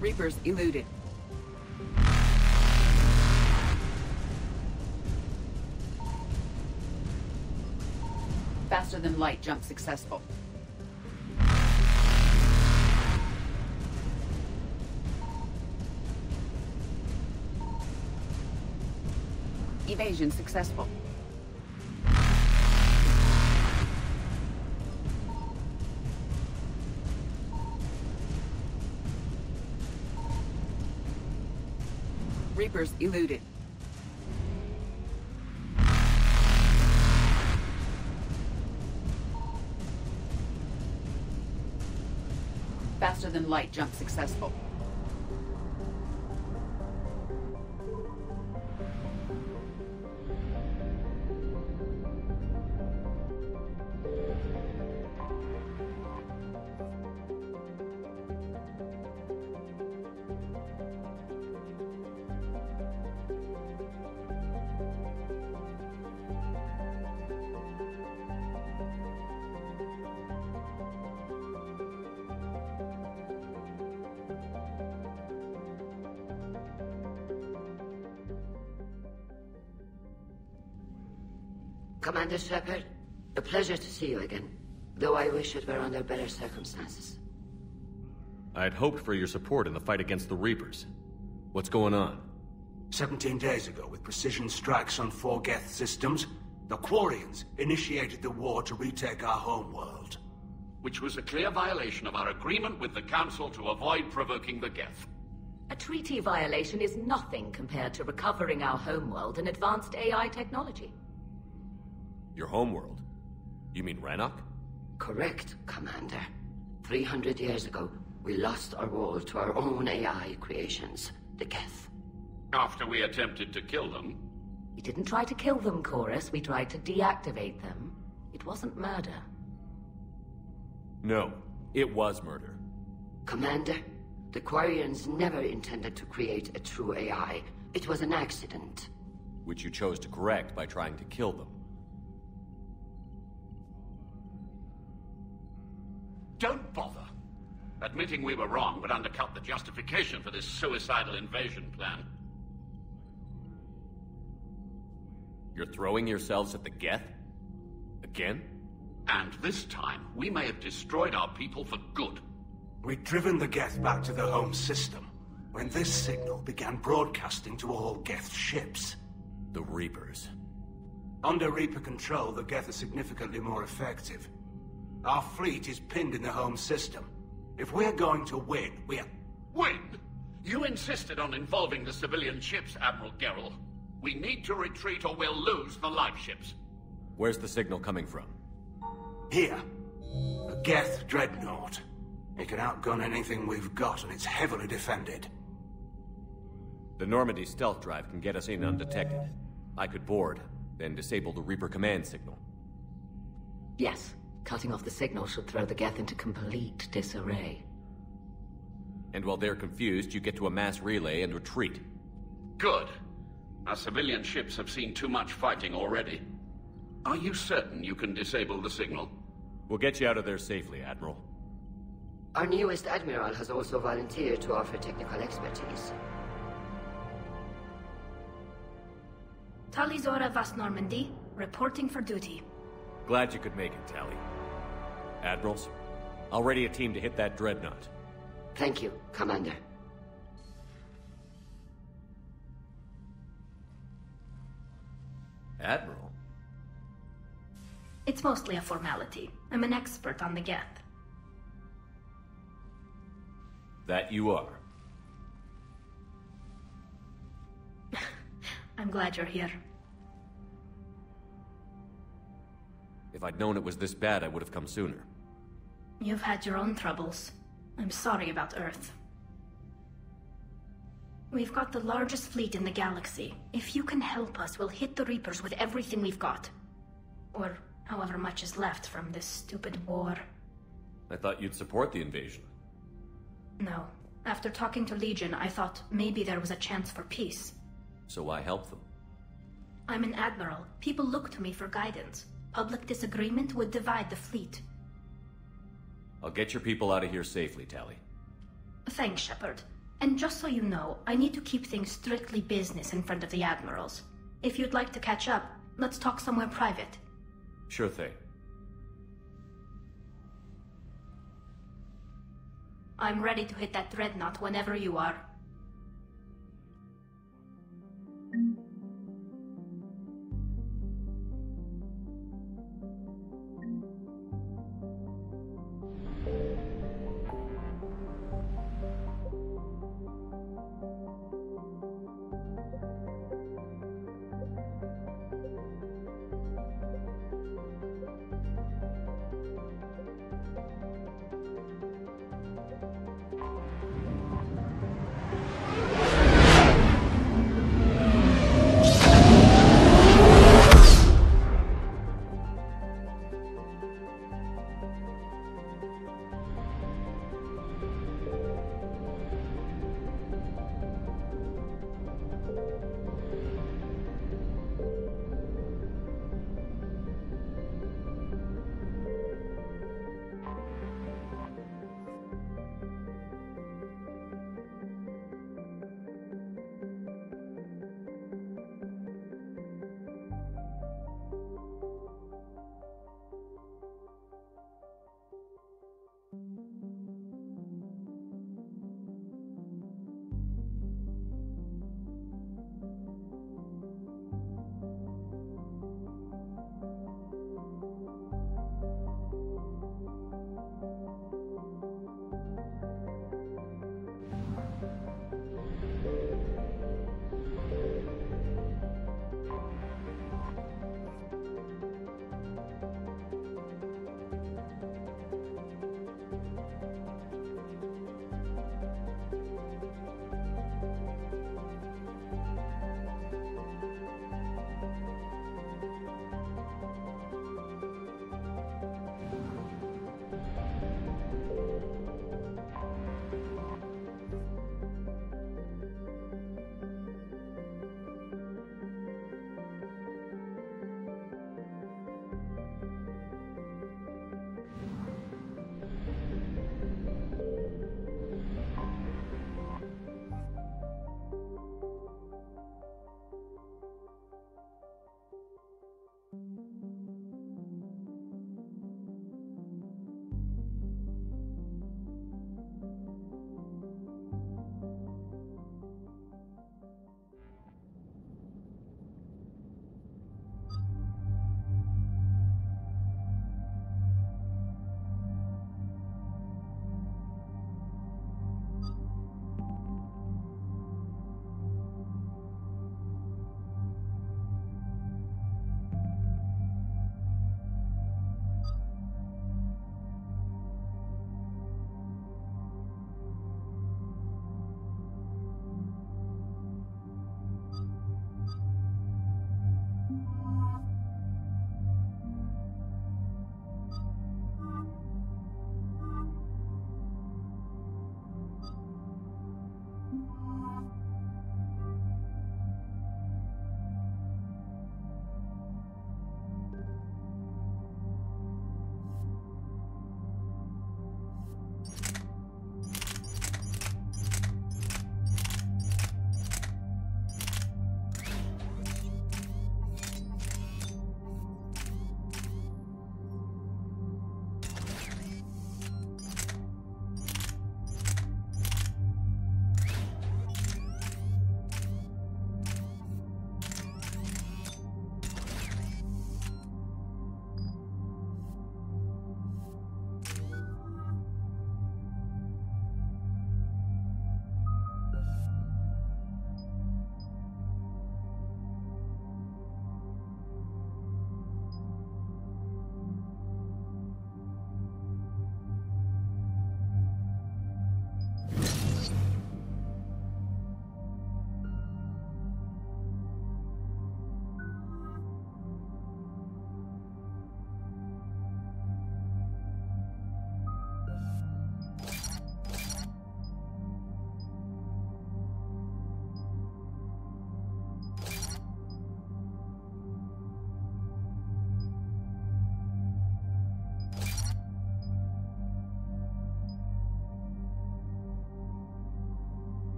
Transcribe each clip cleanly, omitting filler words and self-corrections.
Reapers eluded. Faster than light jump successful. Evasion successful. Reapers eluded. Faster than light jump successful. Commander Shepard, a pleasure to see you again, though I wish it were under better circumstances. I had hoped for your support in the fight against the Reapers. What's going on? 17 days ago, with precision strikes on 4 Geth systems, the Quarians initiated the war to retake our homeworld. Which was a clear violation of our agreement with the Council to avoid provoking the Geth. A treaty violation is nothing compared to recovering our homeworld and advanced AI technology. Your homeworld? You mean Rannoch? Correct, Commander. 300 years ago, we lost our world to our own AI creations, the Geth. After we attempted to kill them. We didn't try to kill them, Chorus. We tried to deactivate them. It wasn't murder. No, it was murder. Commander, the Quarians never intended to create a true AI. It was an accident. Which you chose to correct by trying to kill them. Don't bother. Admitting we were wrong would undercut the justification for this suicidal invasion plan. You're throwing yourselves at the Geth? Again? And this time, we may have destroyed our people for good. We'd driven the Geth back to the home system, when this signal began broadcasting to all Geth ships. The Reapers. Under Reaper control, the Geth are significantly more effective. Our fleet is pinned in the home system. If we're going to win, Win? You insisted on involving the civilian ships, Admiral Gerrel. We need to retreat or we'll lose the live ships. Where's the signal coming from? Here. A Geth dreadnought. It can outgun anything we've got, and it's heavily defended. The Normandy stealth drive can get us in undetected. I could board, then disable the Reaper command signal. Yes. Cutting off the signal should throw the Geth into complete disarray. And while they're confused, you get to a mass relay and retreat. Good. Our civilian ships have seen too much fighting already. Are you certain you can disable the signal? We'll get you out of there safely, Admiral. Our newest Admiral has also volunteered to offer technical expertise. Talizora Vast Normandy, reporting for duty. Glad you could make it, Tally. Admirals, I'll ready a team to hit that dreadnought. Thank you, Commander. Admiral? It's mostly a formality. I'm an expert on the Geth. That you are. I'm glad you're here. If I'd known it was this bad, I would have come sooner. You've had your own troubles. I'm sorry about Earth. We've got the largest fleet in the galaxy. If you can help us, we'll hit the Reapers with everything we've got. Or however much is left from this stupid war. I thought you'd support the invasion. No. After talking to Legion, I thought maybe there was a chance for peace. So why help them? I'm an admiral. People look to me for guidance. Public disagreement would divide the fleet. I'll get your people out of here safely, Tally. Thanks, Shepard. And just so you know, I need to keep things strictly business in front of the admirals. If you'd like to catch up, let's talk somewhere private. Sure thing. I'm ready to hit that dreadnought whenever you are.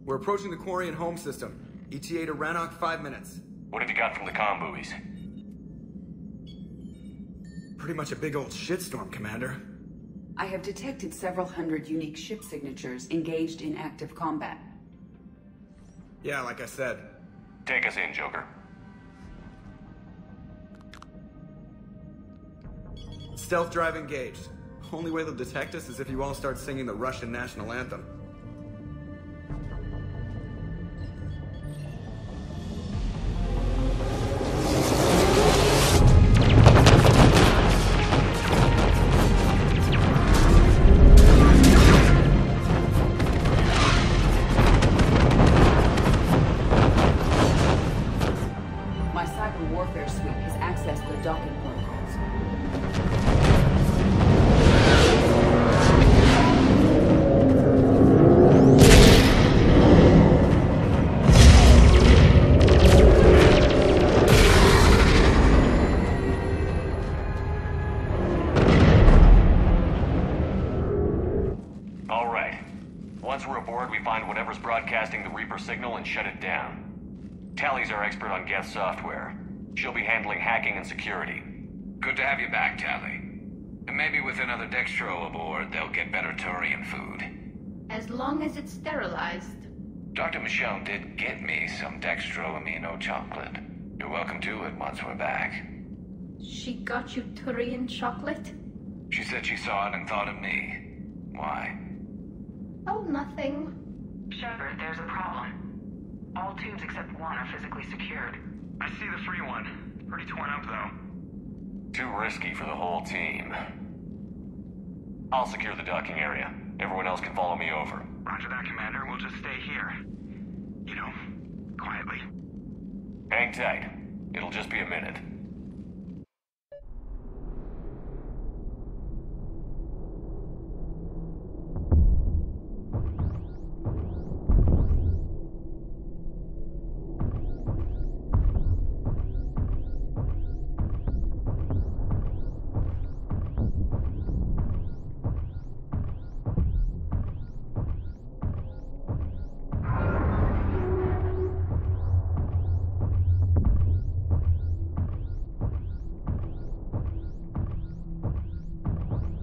We're approaching the Quarian home system. ETA to Rannoch, 5 minutes. What have you got from the comm buoys? Pretty much a big old shitstorm, Commander. I have detected several hundred unique ship signatures engaged in active combat. Yeah, like I said. Take us in, Joker. Stealth drive engaged. Only way they'll detect us is if you all start singing the Russian national anthem. My cyber warfare suite has accessed the docking protocols. All right. Once we're aboard, we find whatever's broadcasting the Reaper signal and shut it down. Tally's our expert on Geth software. She'll be handling hacking and security. Good to have you back, Tally. And maybe with another Dextro aboard, they'll get better Turian food. As long as it's sterilized. Dr. Michelle did get me some Dextro Amino chocolate. You're welcome to it once we're back. She got you Turian chocolate? She said she saw it and thought of me. Why? Oh, nothing. Shepard, there's a problem. All tubes except one are physically secured. I see the free one. Pretty torn up, though. Too risky for the whole team. I'll secure the docking area. Everyone else can follow me over. Roger that, Commander. We'll just stay here. You know, quietly. Hang tight. It'll just be a minute.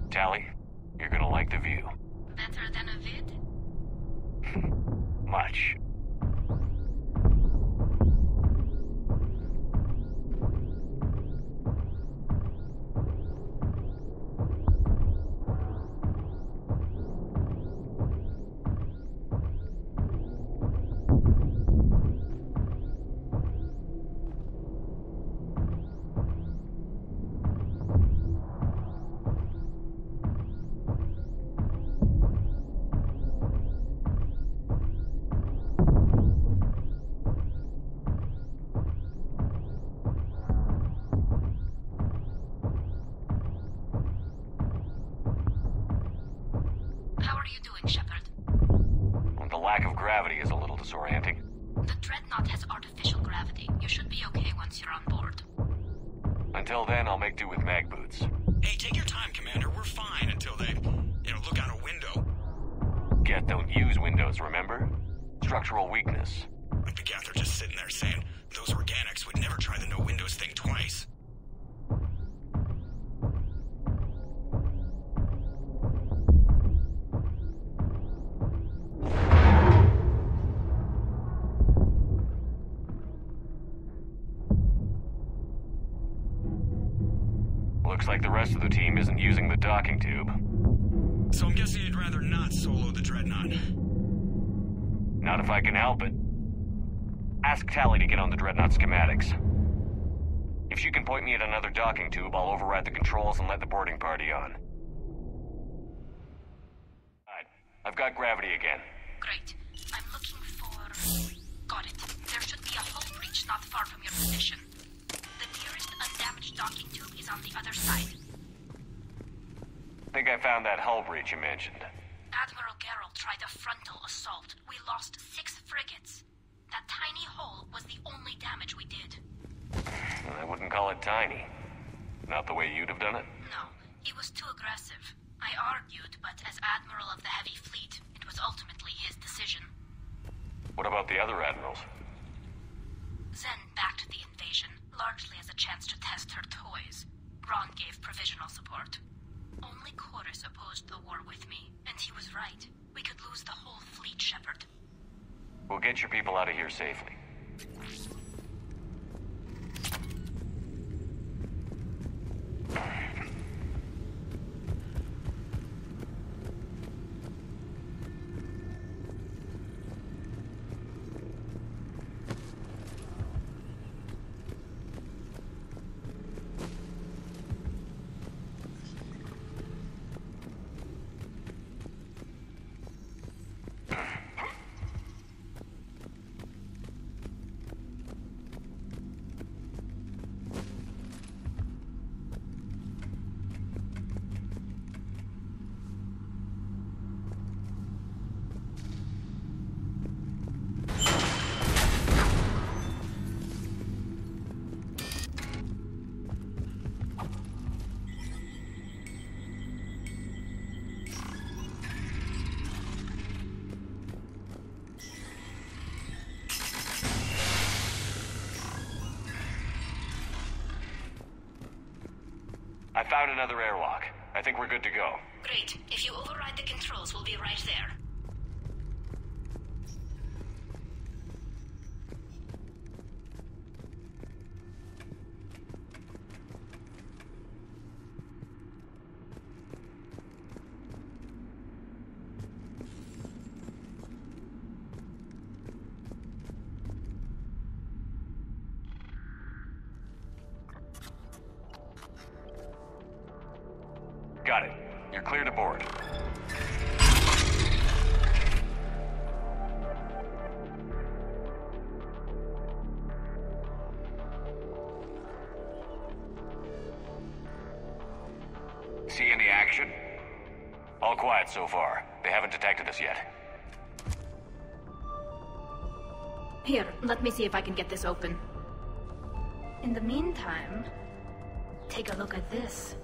Tally, you're gonna like the view. Better than a vid? Much. How are you doing, Shepard? The lack of gravity is a little disorienting. The Dreadnought has artificial gravity. You should be okay once you're on board. Until then, I'll make do with mag boots. Hey, take your time, Commander. We're fine until they, look out a window. Geth don't use windows, remember? Structural weakness. Like the Geth are just sitting there saying, those organics would never try the no windows thing twice. Looks like the rest of the team isn't using the docking tube. So I'm guessing you'd rather not solo the Dreadnought. Not if I can help it. Ask Tally to get on the Dreadnought schematics. If she can point me at another docking tube, I'll override the controls and let the boarding party on. Alright, I've got gravity again. Great. I'm looking for... Got it. There should be a hull breach not far from your position. The nearest undamaged docking tube is on the other side. Think I found that hull breach you mentioned. Admiral Geralt tried a frontal assault. We lost 6 frigates. That tiny hole was the only damage we did. I wouldn't call it tiny. Not the way you'd have done it? No, he was too aggressive. I argued, but as Admiral of the Heavy Fleet, it was ultimately his decision. about the other admirals? Zen backed the invasion, largely as a chance to test her toys. Ron gave provisional support. Only Chorus opposed the war with me, and he was right. We could lose the whole fleet, Shepard. We'll get your people out of here safely. I found another airlock. I think we're good to go. Great. If you override the controls, we'll be right there. Got it. You're clear to board. See any action? All quiet so far. They haven't detected us yet. Here, let me see if I can get this open. In the meantime, take a look at this.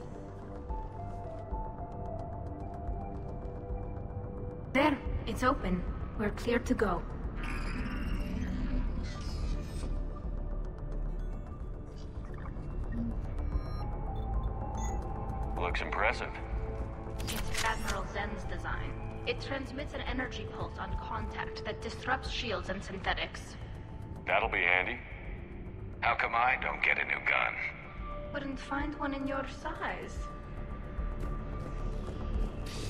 There, it's open. We're clear to go. Looks impressive. It's Admiral Zen's design. It transmits an energy pulse on contact that disrupts shields and synthetics. That'll be handy. How come I don't get a new gun? Wouldn't find one in your size.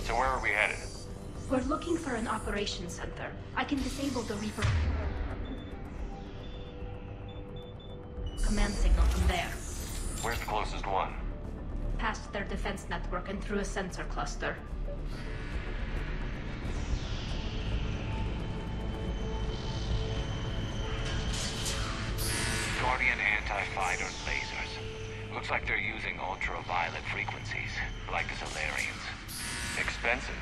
So where are we headed? We're looking for an operations center. I can disable the Reaper command signal from there. Where's the closest one? Past their defense network and through a sensor cluster. Quarian anti-fighter lasers. Looks like they're using ultraviolet frequencies, like the Solarians. Expensive.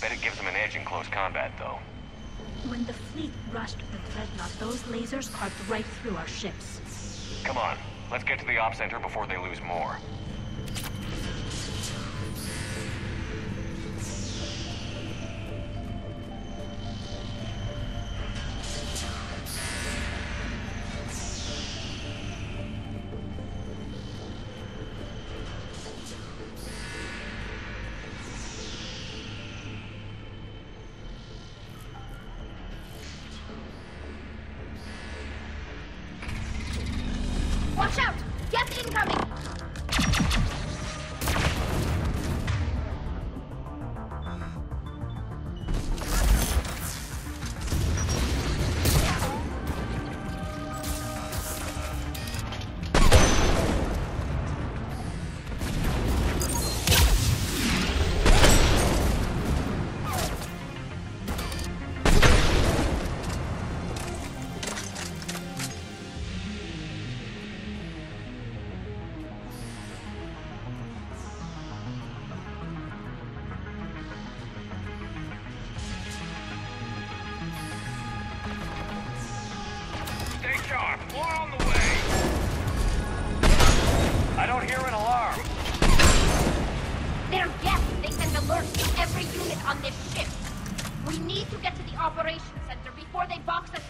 Bet it gives them an edge in close combat, though. When the fleet rushed the Dreadnought, those lasers carved right through our ships. Come on, let's get to the op center before they lose more. Watch out! Geth incoming! More on the way! I don't hear an alarm. They're Geth. They send alerts to every unit on this ship. We need to get to the operations center before they box us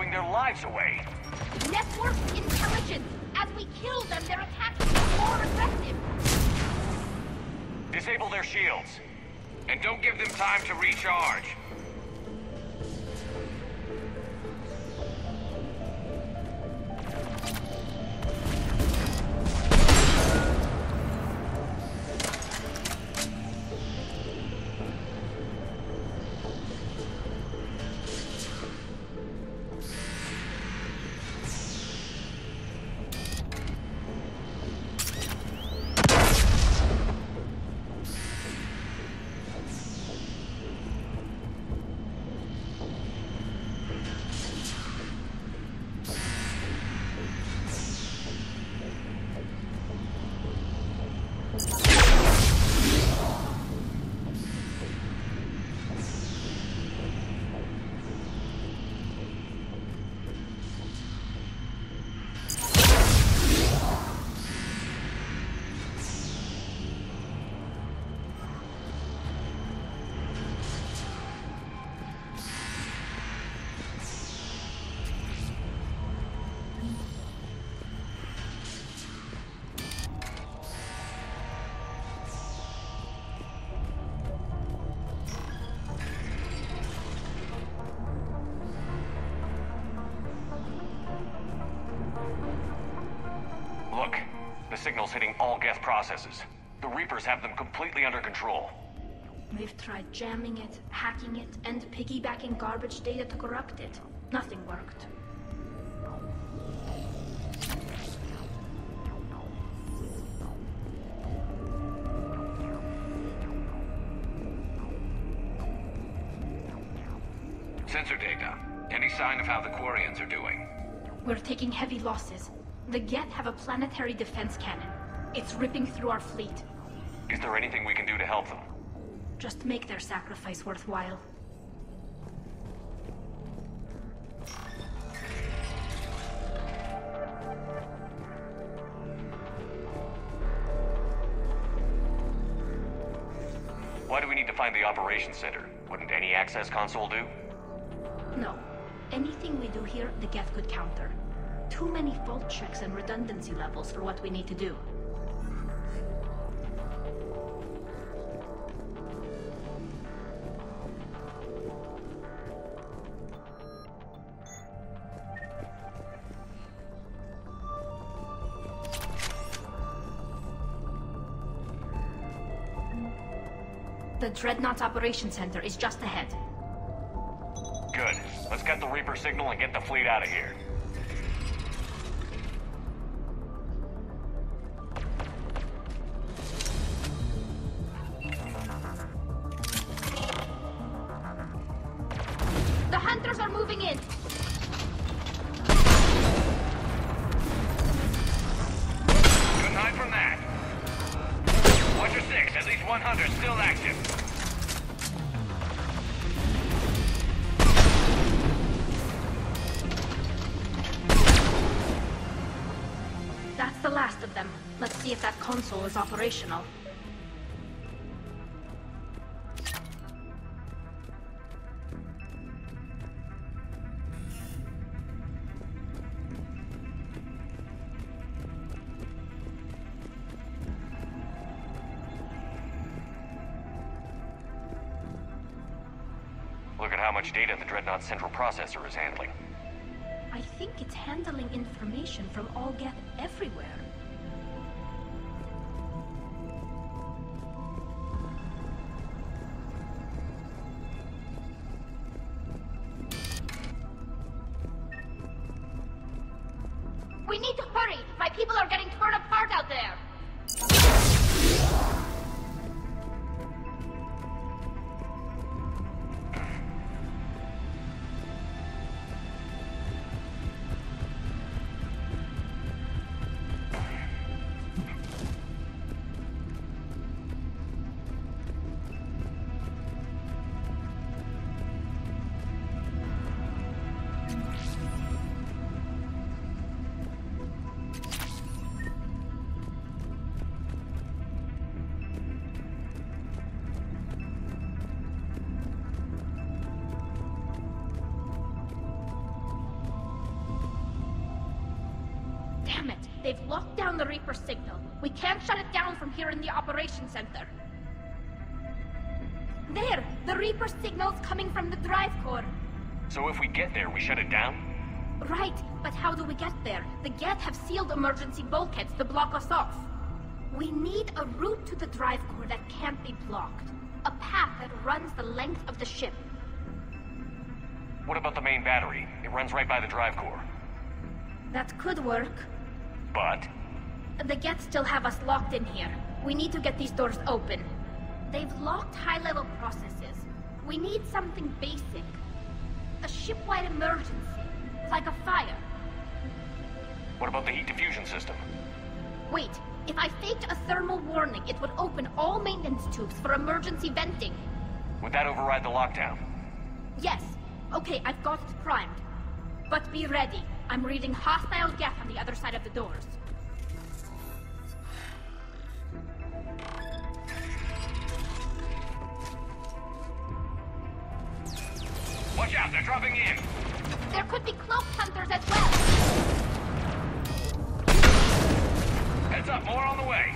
throwing their lives away. Network intelligence! As we kill them, their attacks become more aggressive! Disable their shields. And don't give them time to recharge. Look, the signal's hitting all Geth processes. The Reapers have them completely under control. We've tried jamming it, hacking it, and piggybacking garbage data to corrupt it. Nothing worked. Sensor data. Any sign of how the Quarians are doing? We're taking heavy losses. The Geth have a planetary defense cannon. It's ripping through our fleet. Is there anything we can do to help them? Just make their sacrifice worthwhile. Why do we need to find the operations center? Wouldn't any access console do? No. Anything we do here, the Geth could counter. Too many fault checks and redundancy levels for what we need to do. The Dreadnought's Operations Center is just ahead. Good. Let's get the Reaper signal and get the fleet out of here. The Hunters are moving in! Couldn't hide from that. Watcher 6, at least 100 still active. That's the last of them. Let's see if that console is operational. Look at how much data the Dreadnought's central processor is handling. I think it's handling information from all Geth everywhere. We need to hurry! My people are getting torn apart out there! They've locked down the Reaper signal. We can't shut it down from here in the operations center. There! The Reaper signal's coming from the drive core. So if we get there, we shut it down? Right, but how do we get there? The Geth have sealed emergency bulkheads to block us off. We need a route to the drive core that can't be blocked. A path that runs the length of the ship. What about the main battery? It runs right by the drive core. That could work. But? The Geth still have us locked in here. We need to get these doors open. They've locked high-level processes. We need something basic. A ship-wide emergency. Like a fire. What about the heat diffusion system? Wait, if I faked a thermal warning, it would open all maintenance tubes for emergency venting. Would that override the lockdown? Yes. Okay, I've got it primed. But be ready. I'm reading hostile Geth on the other side of the doors. Watch out, they're dropping in! There could be cloak hunters as well! Heads up, more on the way!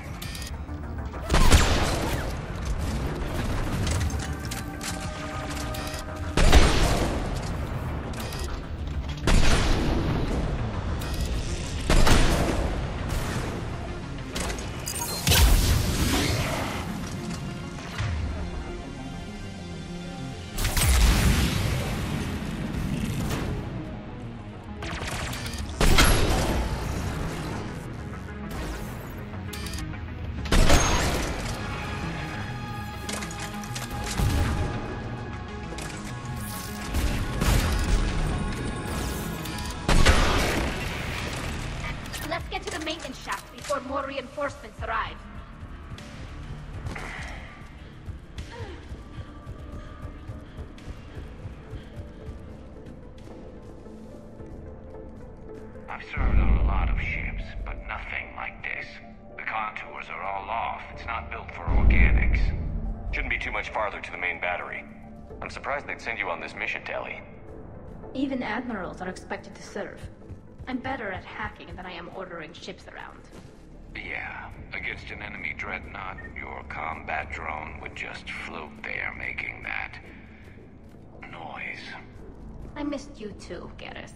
Reinforcements arrive. I've served on a lot of ships, but nothing like this. The contours are all off. It's not built for organics. Shouldn't be too much farther to the main battery. I'm surprised they'd send you on this mission, Tali. Even admirals are expected to serve. I'm better at hacking than I am ordering ships around. Yeah, against an enemy dreadnought, your combat drone would just float there making that noise. I missed you too, Garrus.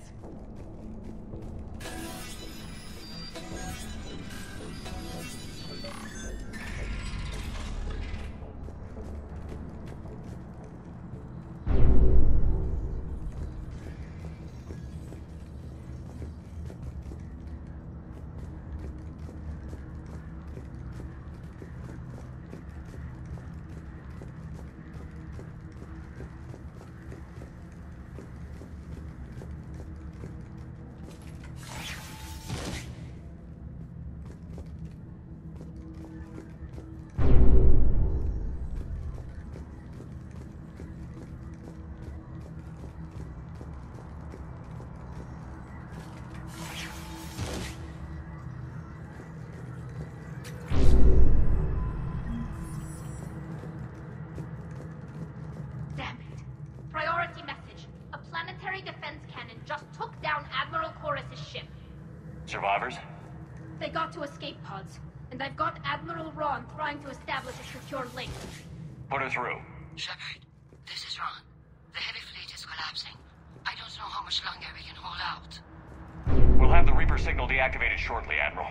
Survivors? They got to escape pods, and I've got Admiral Ron trying to establish a secure link. Put her through. Shepard, this is Ron. The heavy fleet is collapsing. I don't know how much longer we can hold out. We'll have the Reaper signal deactivated shortly, Admiral.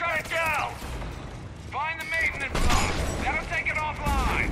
shut it down! Find the maintenance box. That'll take it offline.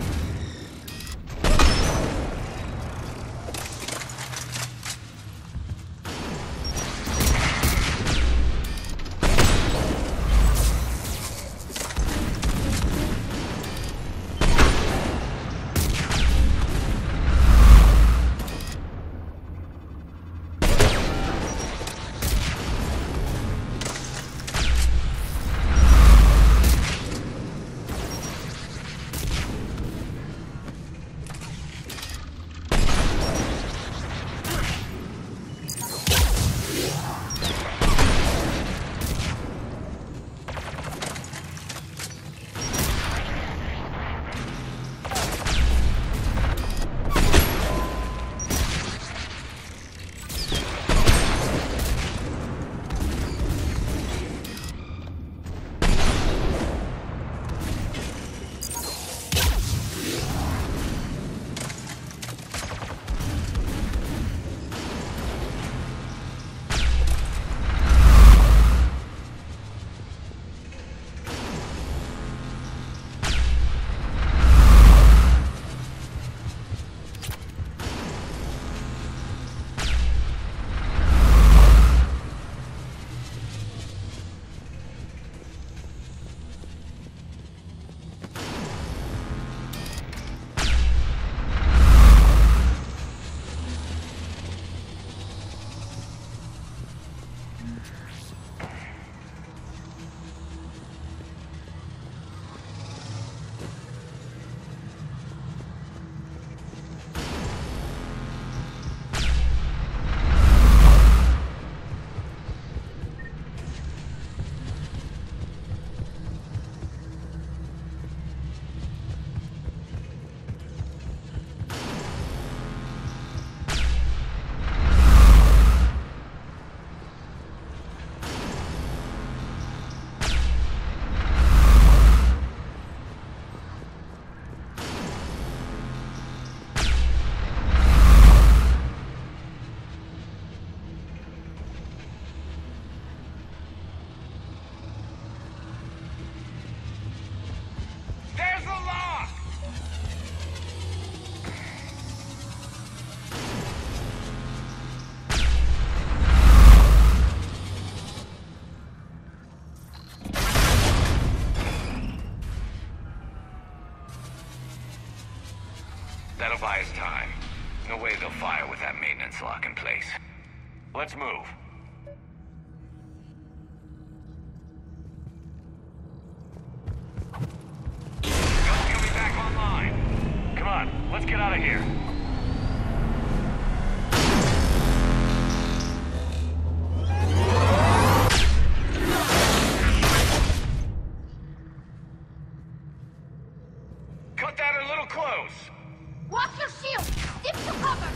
That'll buy us time. No way they'll fire with that maintenance lock in place. Let's move. He'll be back online. Come on, let's get out of here. Cut that a little close. Watch your shield! Stick to cover!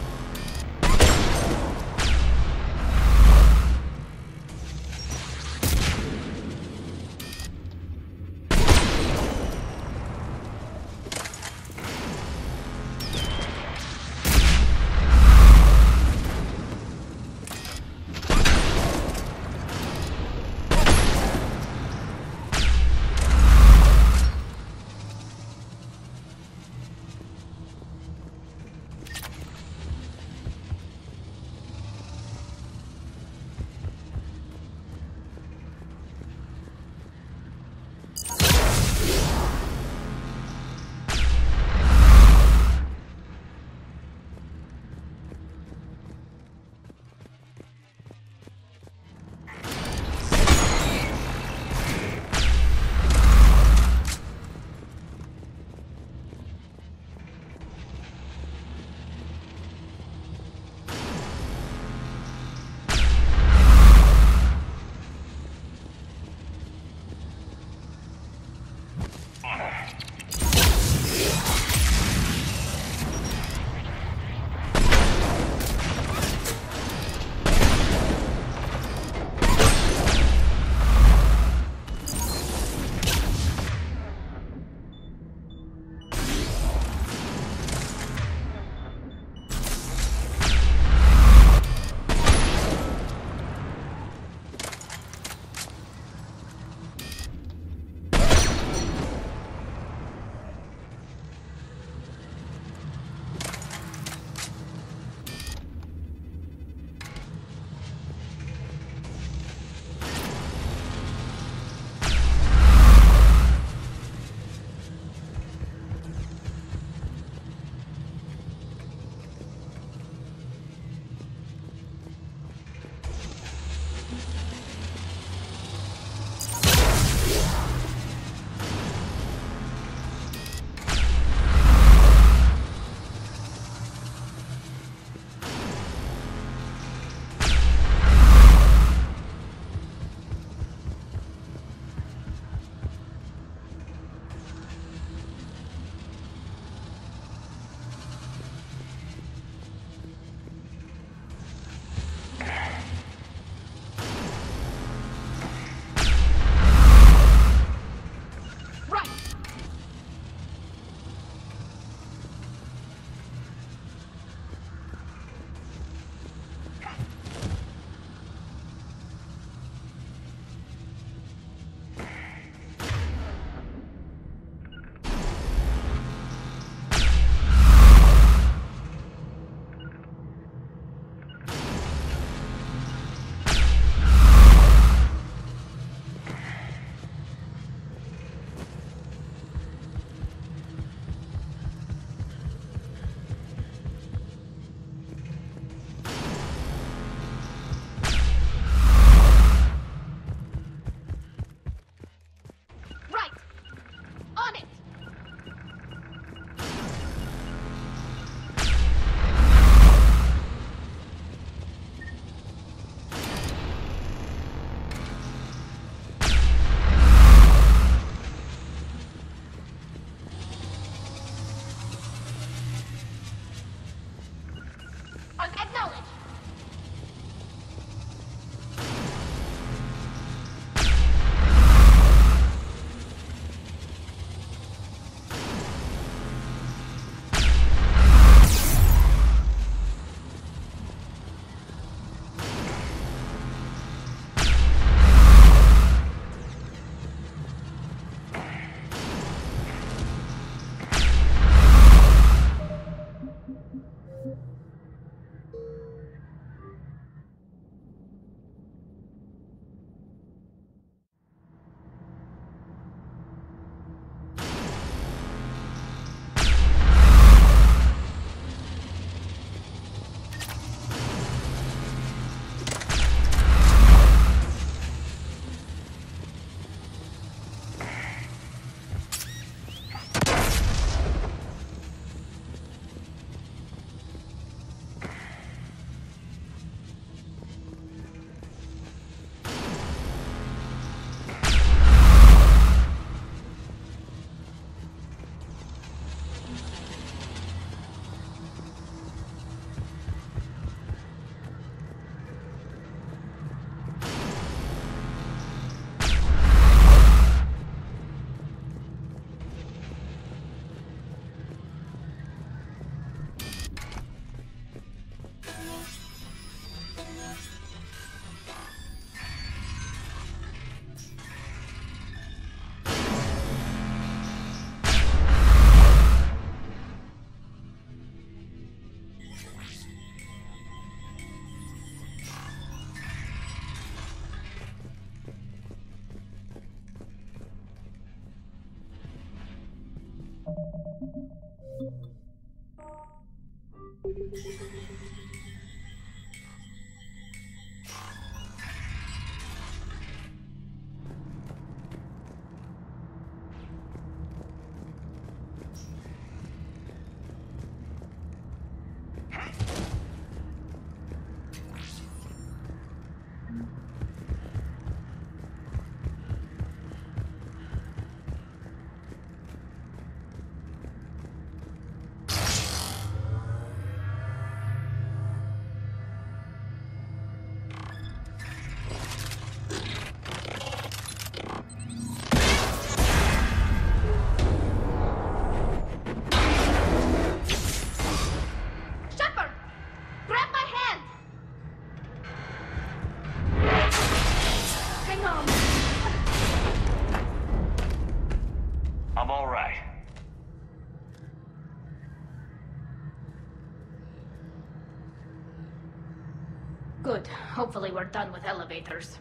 Good. Hopefully we're done with elevators.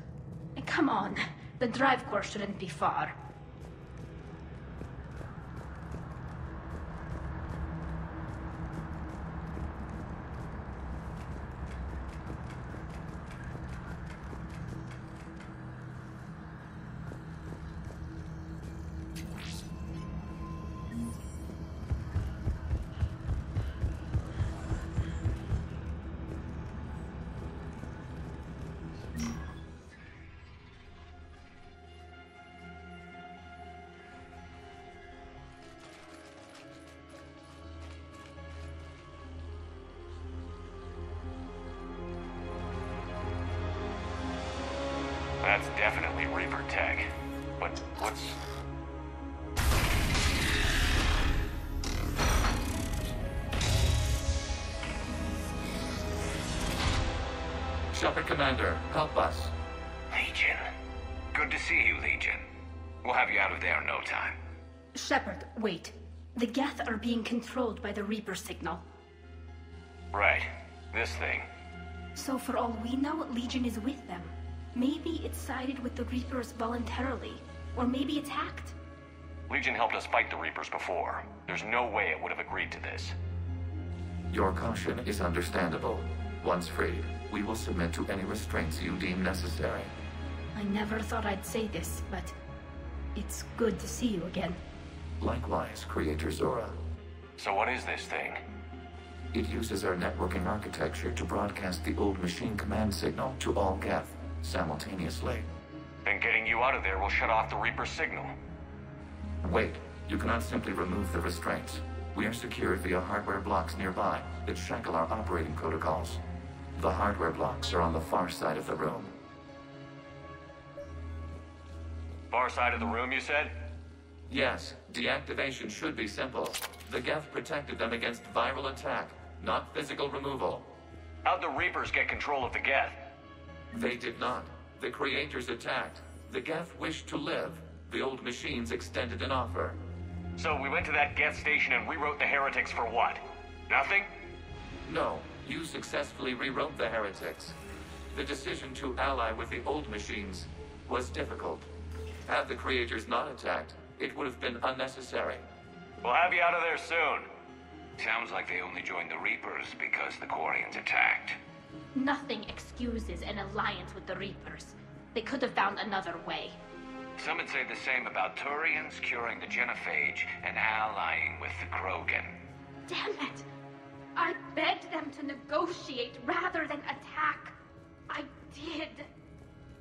Come on. The drive core shouldn't be far. That's definitely Reaper tech. But what's... Shepard Commander, help us. Legion. Good to see you, Legion. We'll have you out of there in no time. Shepard, wait. The Geth are being controlled by the Reaper signal. Right. This thing. So for all we know, Legion is with them. Maybe it sided with the Reapers voluntarily. Or maybe it's hacked. Legion helped us fight the Reapers before. There's no way it would have agreed to this. Your caution is understandable. Once freed, we will submit to any restraints you deem necessary. I never thought I'd say this, but it's good to see you again. Likewise, Creator Zora. So what is this thing? It uses our networking architecture to broadcast the old machine command signal to all Geth simultaneously. Then getting you out of there will shut off the Reaper signal. Wait, you cannot simply remove the restraints. We are secured via hardware blocks nearby that shackle our operating protocols. The hardware blocks are on the far side of the room. Far side of the room, you said? Yes, deactivation should be simple. The Geth protected them against viral attack, not physical removal. How'd the Reapers get control of the Geth? They did not. The Creators attacked. The Geth wished to live. The old machines extended an offer. So we went to that Geth station and rewrote the heretics for what? Nothing? No, you successfully rewrote the heretics. The decision to ally with the old machines was difficult. Had the Creators not attacked, it would have been unnecessary. We'll have you out of there soon. Sounds like they only joined the Reapers because the Quarians attacked. Nothing excuses an alliance with the Reapers. They could have found another way. Some would say the same about Turians curing the genophage and allying with the Krogan. Damn it! I begged them to negotiate rather than attack. I did.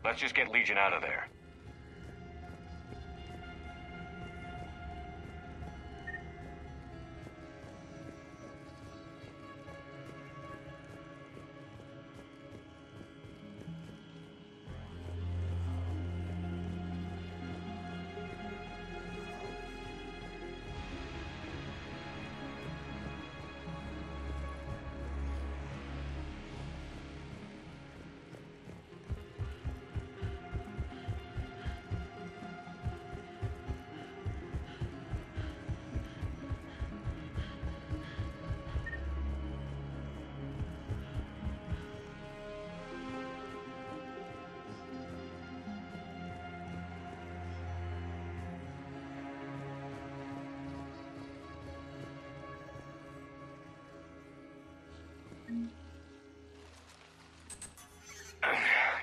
Let's just get Legion out of there.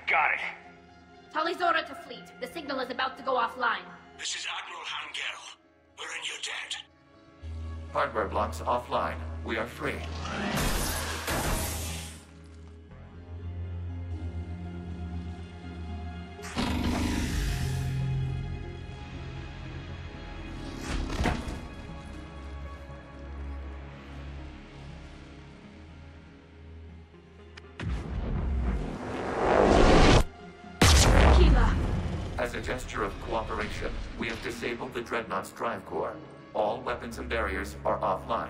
Got it. Tali Zora to fleet. The signal is about to go offline. This is Admiral Hangel. We're in your debt. Hardware blocks offline. We are free. As a gesture of cooperation, we have disabled the Dreadnought's drive core. All weapons and barriers are offline.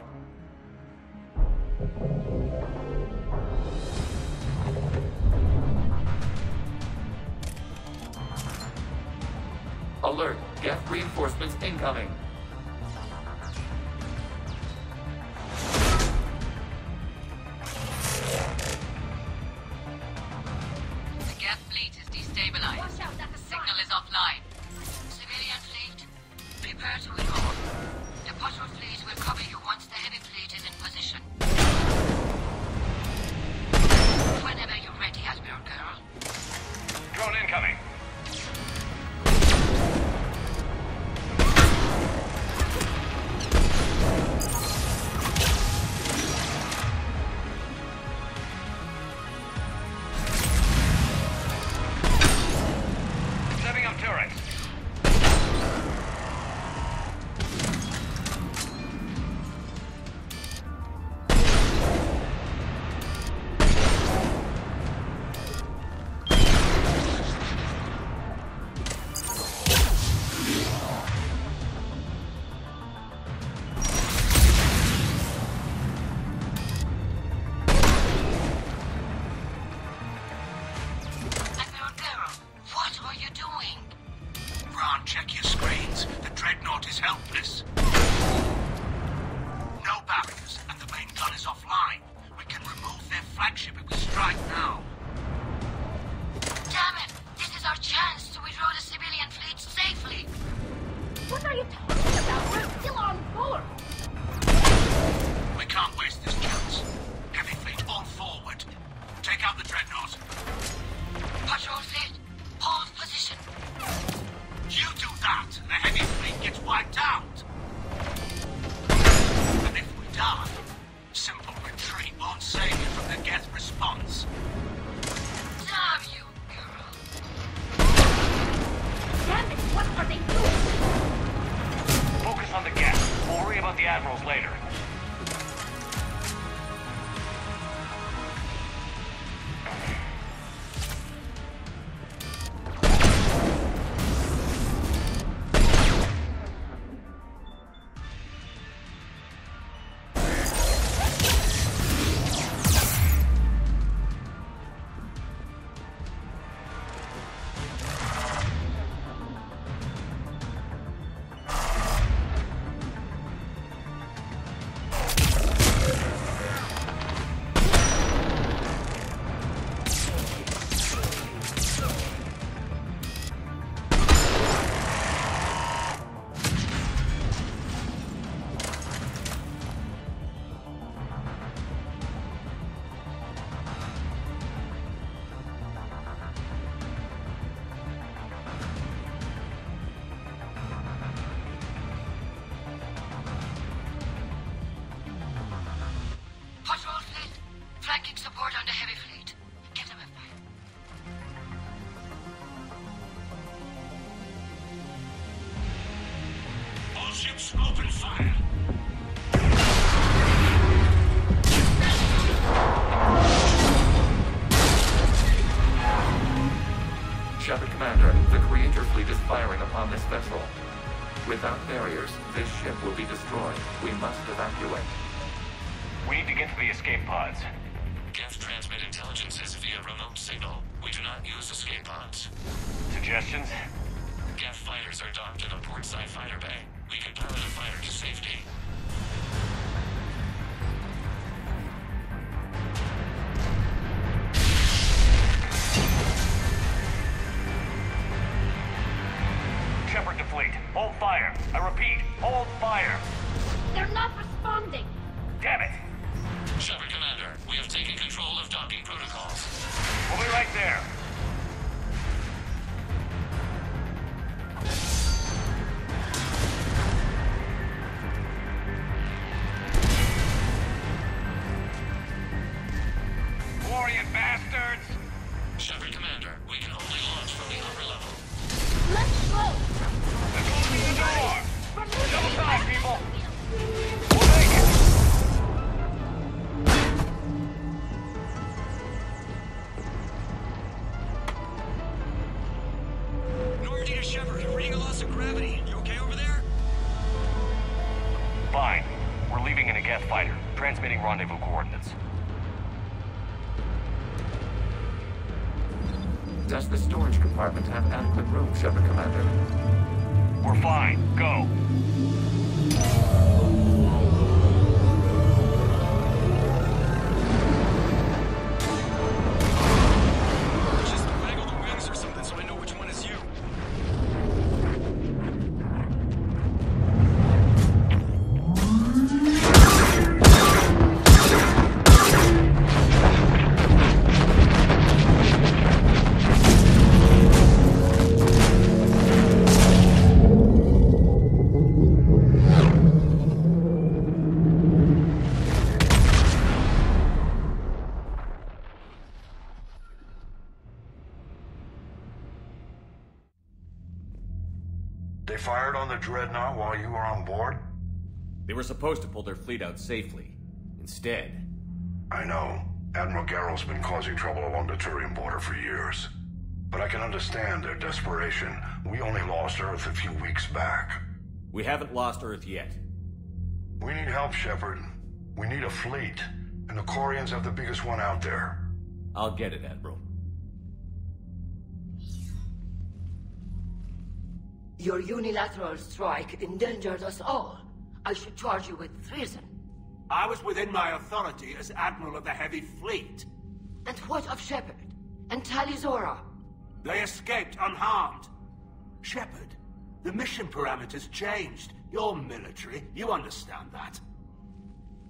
Alert! Geth reinforcements incoming! offline. Civilian fleet, prepare to withdraw. The patrol fleet will cover you once the heavy fleet is in position. Whenever you're ready, Admiral Girl. Drone incoming. Setting up turrets. Check your screens. The dreadnought is helpless. No barriers, and the main gun is offline. We can remove their flagship if we strike now. Damn it! This is our chance to withdraw the civilian fleet safely. What are you talking about? We're still on board. We can't waste this chance. Heavy fleet, all forward. Take out the dreadnought. Patrol fleet, hold position. You do that, the heavy fleet gets wiped out. And if we die, simple retreat won't save you from the Geth response. Damn you, girl. Damn it, what are they doing? Focus on the Geth. We'll worry about the admirals later. Flanking support on the heavy fleet. Get them in fire. All ships open fire. Shepard Commander, the Creator fleet is firing upon this vessel. Without barriers, this ship will be destroyed. We must evacuate. We need to get to the escape pods. Geth transmit intelligences via remote signal. We do not use escape pods. Suggestions? Geth fighters are docked in a portside fighter bay. We can pilot a fighter to safety. Shepard to fleet. Hold fire. I repeat, hold fire. They're not responding. Damn it. Shepard Commander, we have taken control of docking protocols. We'll be right there. Quarian bastards! Shepard Commander, we can only launch from the upper level. Let's go! Let's open the door! Double time, people! We'll make it! Normandy to Shepard, reading a loss of gravity. You okay over there? Fine. We're leaving in a Geth fighter, transmitting rendezvous coordinates. Does the storage compartment have adequate room, Shepard Commander? We're fine. Go. Just waggle the wings or something so I know which one is you. They fired on the Dreadnought while you were on board? They were supposed to pull their fleet out safely. Instead... I know. Admiral Garrow's been causing trouble along the Turian border for years. But I can understand their desperation. We only lost Earth a few weeks back. We haven't lost Earth yet. We need help, Shepard. We need a fleet. And the Quarians have the biggest one out there. I'll get it, Admiral. Your unilateral strike endangered us all. I should charge you with treason. I was within my authority as Admiral of the Heavy Fleet. And what of Shepard? And Talizora? They escaped unharmed. Shepard, the mission parameters changed. You're military, you understand that.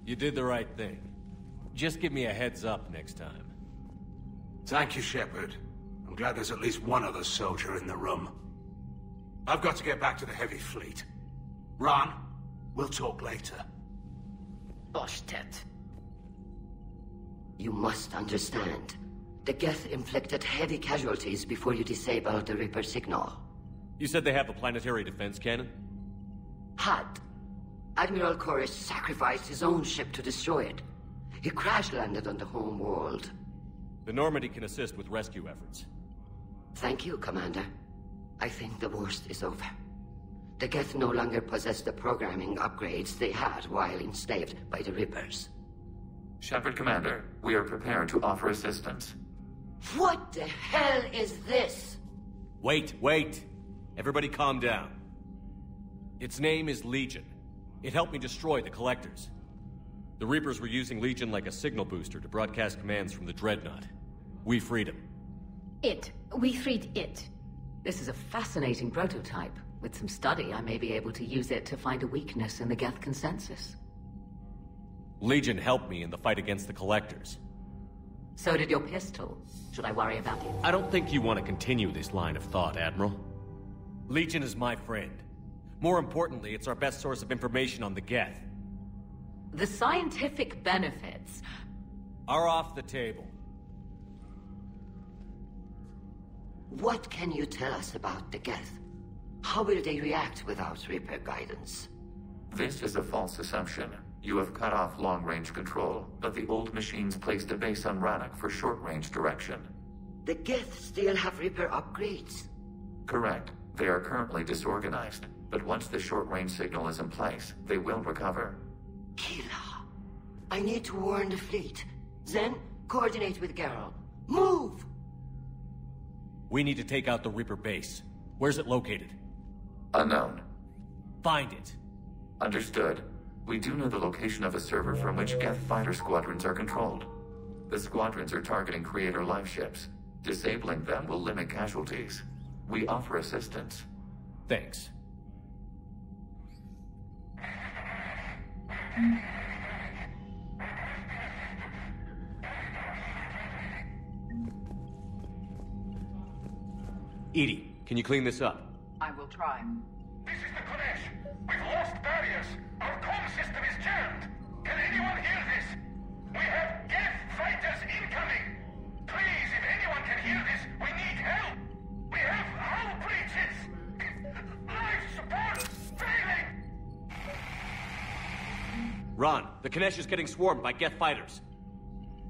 You did the right thing. Just give me a heads up next time. Thank you, Shepard. I'm glad there's at least one other soldier in the room. I've got to get back to the Heavy Fleet. Ron, we'll talk later. Boshtet. You must understand. The Geth inflicted heavy casualties before you disabled the Reaper signal. You said they have a planetary defense cannon? Had. Admiral Chorus sacrificed his own ship to destroy it. He crash-landed on the Homeworld. The Normandy can assist with rescue efforts. Thank you, Commander. I think the worst is over. The Geth no longer possess the programming upgrades they had while enslaved by the Reapers. Shepard, Commander, we are prepared to offer assistance. What the hell is this? Wait. Everybody calm down. Its name is Legion. It helped me destroy the Collectors. The Reapers were using Legion like a signal booster to broadcast commands from the Dreadnought. We freed him. We freed it. This is a fascinating prototype. With some study, I may be able to use it to find a weakness in the Geth consensus. Legion helped me in the fight against the Collectors. So did your pistol. Should I worry about it? I don't think you want to continue this line of thought, Admiral. Legion is my friend. More importantly, it's our best source of information on the Geth. The scientific benefits are off the table. What can you tell us about the Geth? How will they react without Reaper guidance? This is a false assumption. You have cut off long-range control, but the old machines placed a base on Rannoch for short-range direction. The Geth still have Reaper upgrades? Correct. They are currently disorganized, but once the short-range signal is in place, they will recover. Kila, I need to warn the fleet. Then, coordinate with Garrow. Move! We need to take out the Reaper base. Where's it located? Unknown. Find it. Understood. We do know the location of a server from which Geth fighter squadrons are controlled. The squadrons are targeting Creator life ships. Disabling them will limit casualties. We offer assistance. Thanks. Edie, can you clean this up? I will try. This is the Kodesh. We've lost barriers. Our comm system is jammed. Can anyone hear this? We have Geth fighters incoming. Please, if anyone can hear this, we need help. We have hull breaches. Life support failing. Ron, the Kodesh is getting swarmed by Geth fighters.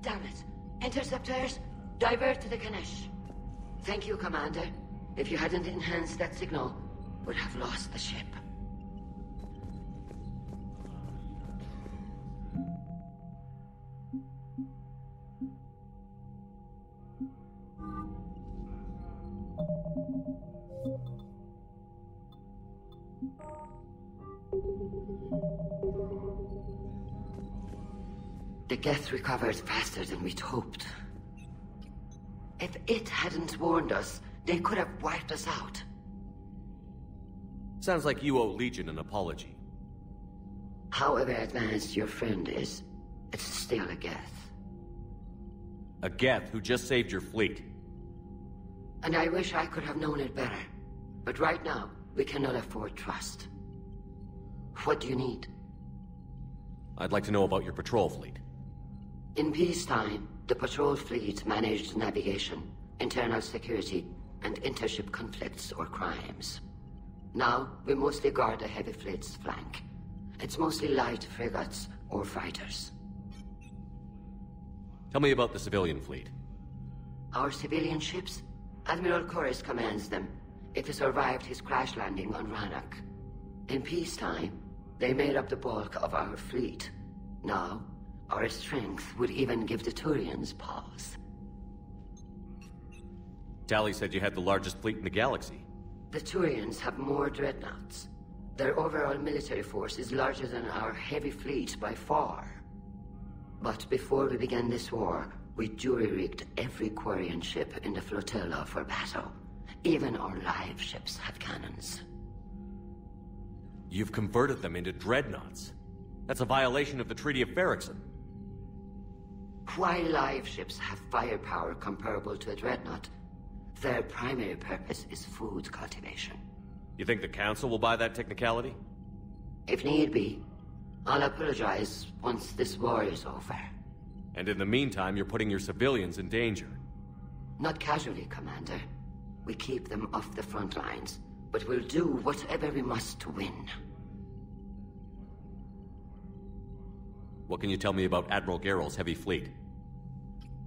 Damn it. Interceptors, divert to the Ganesh. Thank you, Commander. If you hadn't enhanced that signal, we'd have lost the ship. The Geth recovered faster than we'd hoped. If it hadn't warned us, they could have wiped us out. Sounds like you owe Legion an apology. However advanced your friend is, it's still a Geth. A Geth who just saved your fleet. And I wish I could have known it better. But right now, we cannot afford trust. What do you need? I'd like to know about your patrol fleet. In peacetime, the patrol fleet managed navigation, internal security, and intership conflicts or crimes. Now, we mostly guard the heavy fleet's flank. It's mostly light frigates or fighters. Tell me about the civilian fleet. Our civilian ships? Admiral Chorus commands them. It survived his crash landing on Rannoch. In peacetime, they made up the bulk of our fleet. Now, our strength would even give the Turians pause. Tali said you had the largest fleet in the galaxy. The Turians have more dreadnoughts. Their overall military force is larger than our heavy fleet by far. But before we began this war, we jury-rigged every Quarian ship in the flotilla for battle. Even our live ships had cannons. You've converted them into dreadnoughts. That's a violation of the Treaty of Ferrixon. While live ships have firepower comparable to a dreadnought, their primary purpose is food cultivation. You think the Council will buy that technicality? If need be, I'll apologize once this war is over. And in the meantime, you're putting your civilians in danger. Not casually, Commander. We keep them off the front lines, but we'll do whatever we must to win. What can you tell me about Admiral Geral's heavy fleet?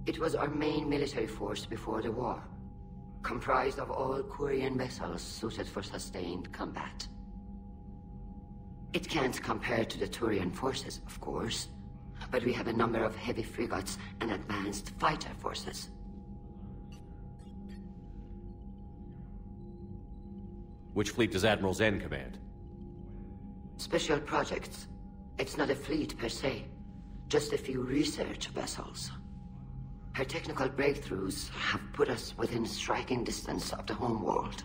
It was our main military force before the war, comprised of all Quarian vessels suited for sustained combat. It can't compare to the Turian forces, of course, but we have a number of heavy frigates and advanced fighter forces. Which fleet does Admiral Zen command? Special projects. It's not a fleet per se, just a few research vessels. Her technical breakthroughs have put us within striking distance of the Homeworld.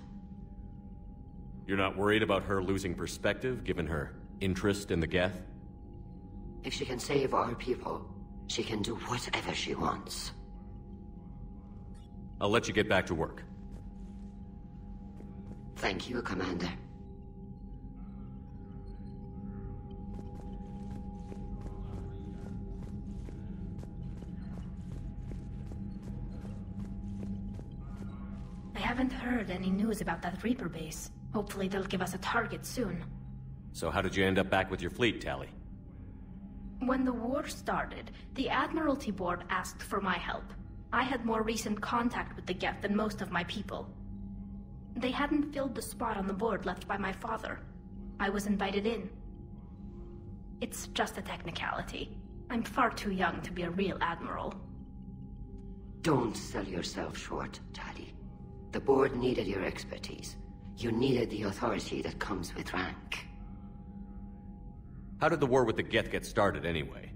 You're not worried about her losing perspective, given her interest in the Geth? If she can save our people, she can do whatever she wants. I'll let you get back to work. Thank you, Commander. I haven't heard any news about that Reaper base. Hopefully they'll give us a target soon. So how did you end up back with your fleet, Tali? When the war started, the Admiralty Board asked for my help. I had more recent contact with the Geth than most of my people. They hadn't filled the spot on the board left by my father. I was invited in. It's just a technicality. I'm far too young to be a real admiral. Don't sell yourself short, Tali. The board needed your expertise. You needed the authority that comes with rank. How did the war with the Geth get started, anyway?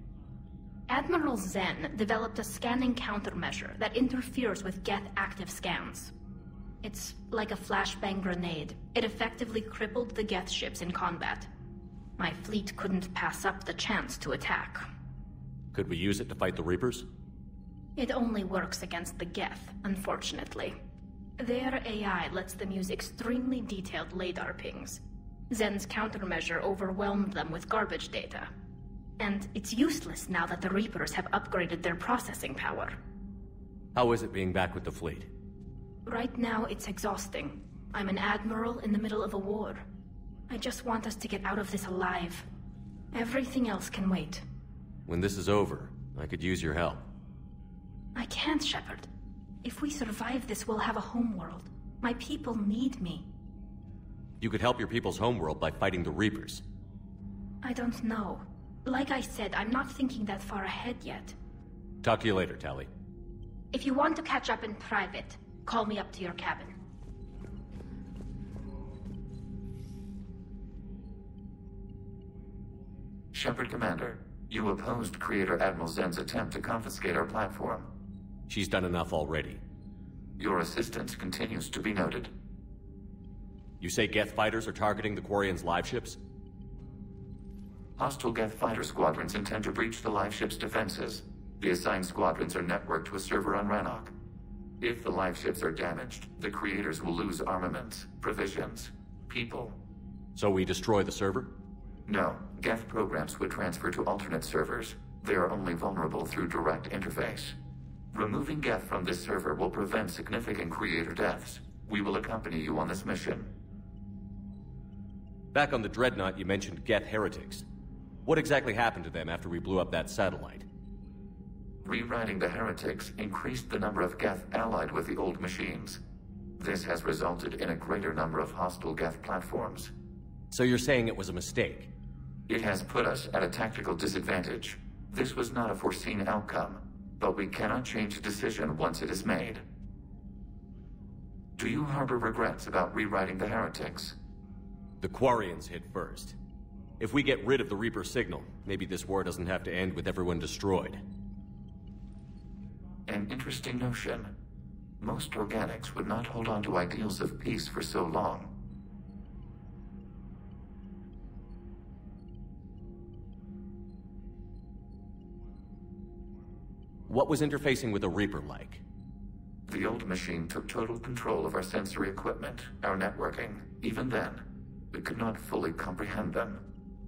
Admiral Zen developed a scanning countermeasure that interferes with Geth active scans. It's like a flashbang grenade. It effectively crippled the Geth ships in combat. My fleet couldn't pass up the chance to attack. Could we use it to fight the Reapers? It only works against the Geth, unfortunately. Their AI lets them use extremely detailed LADAR pings. Zen's countermeasure overwhelmed them with garbage data. And it's useless now that the Reapers have upgraded their processing power. How is it being back with the fleet? Right now, it's exhausting. I'm an admiral in the middle of a war. I just want us to get out of this alive. Everything else can wait. When this is over, I could use your help. I can't, Shepard. If we survive this, we'll have a homeworld. My people need me. You could help your people's homeworld by fighting the Reapers. I don't know. Like I said, I'm not thinking that far ahead yet. Talk to you later, Tali. If you want to catch up in private, call me up to your cabin. Shepard, Commander, you opposed Creator Admiral Zen's attempt to confiscate our platform. She's done enough already. Your assistance continues to be noted. You say Geth fighters are targeting the Quarians' live ships? Hostile Geth fighter squadrons intend to breach the live ship's defenses. The assigned squadrons are networked to a server on Rannoch. If the live ships are damaged, the Creators will lose armaments, provisions, people. So we destroy the server? No. Geth programs would transfer to alternate servers. They are only vulnerable through direct interface. Removing Geth from this server will prevent significant Creator deaths. We will accompany you on this mission. Back on the Dreadnought, you mentioned Geth heretics. What exactly happened to them after we blew up that satellite? Rewriting the heretics increased the number of Geth allied with the old machines. This has resulted in a greater number of hostile Geth platforms. So you're saying it was a mistake? It has put us at a tactical disadvantage. This was not a foreseen outcome, but we cannot change a decision once it is made. Do you harbor regrets about rewriting the heretics? The Quarians hit first. If we get rid of the Reaper signal, maybe this war doesn't have to end with everyone destroyed. An interesting notion. Most organics would not hold on to ideals of peace for so long. What was interfacing with a Reaper like? The old machine took total control of our sensory equipment, our networking. Even then, we could not fully comprehend them.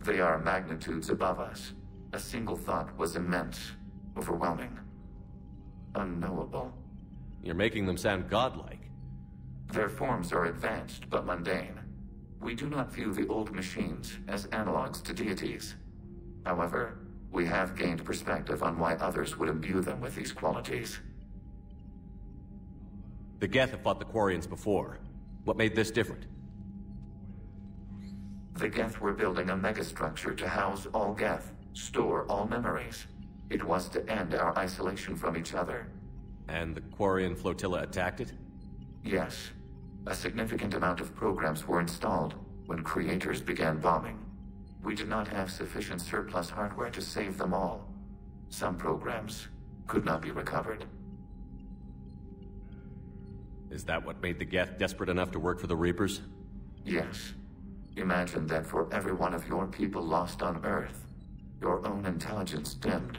They are magnitudes above us. A single thought was immense, overwhelming, unknowable. You're making them sound godlike. Their forms are advanced but mundane. We do not view the old machines as analogs to deities. However, we have gained perspective on why others would imbue them with these qualities. The Geth have fought the Quarians before. What made this different? The Geth were building a megastructure to house all Geth, store all memories. It was to end our isolation from each other. And the Quarian flotilla attacked it? Yes. A significant amount of programs were installed when creators began bombing. We did not have sufficient surplus hardware to save them all. Some programs could not be recovered. Is that what made the Geth desperate enough to work for the Reapers? Yes. Imagine that for every one of your people lost on Earth, your own intelligence dimmed.